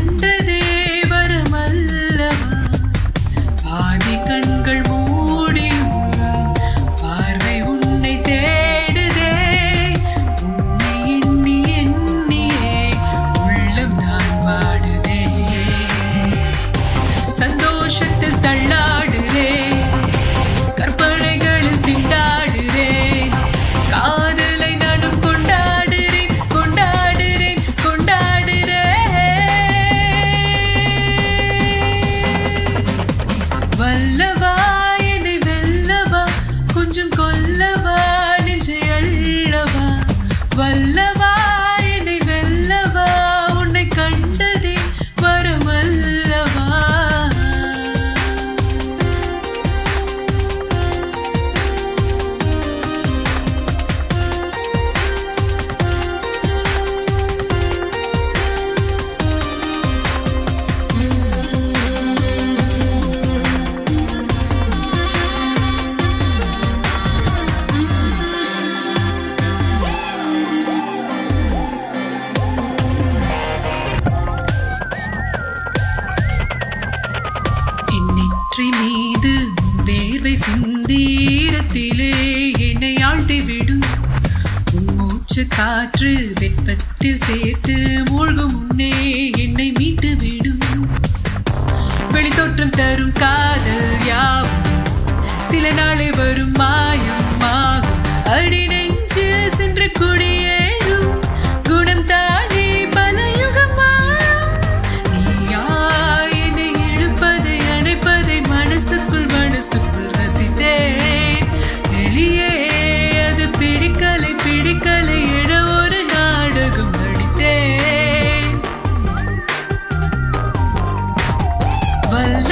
கண்டதே வரமல்லவா ஆதி கண்கள் மூடியும் பார்வை உன்னை தேடுதே உன்னை எண்ணி எண்ணியே உள்ளம் தான் வாடுதே சந்தோஷத்தில் தள்ளாடுறேன் கற்பனைகளில் திண்டாடுறேன் காதலை நானும் கொண்டாடுறேன் கொண்டாடுறேன் கொண்டாடுறேன் வல்லவா என்னை வெல்லவா கொஞ்சம் கொல்லவா நெஞ்சை அள்ளவா வல்லவா என்னை வெல்லவா உன்னை கண்டதே வரமல்லவா நெற்றி மீது வேர்வை சிந்தீரத்திலே என்னை ஆழ்த்தி விடும் உன் மூச்சு காற்று வெப்பத்தில் சேர்த்து மூழ்கும் முன்னே என்னை மீட்டு விடும் வெளித்தோற்றம் தரும் காதல் யாவும் சில நாளே வரும் மாயம் ஆகும் அடி நெஞ்சில் சென்று குடியேறும் குணம் தானே பல யுகம் வாழும் நீயா என்னை இழுப்பதை அணைப்பதை மனசுக்குள் ரசித்தேன் வெளியே அது பிடிக்கலை பிடிக்கலை என ஒரு நாடகம் நடித்தேன் வல்ல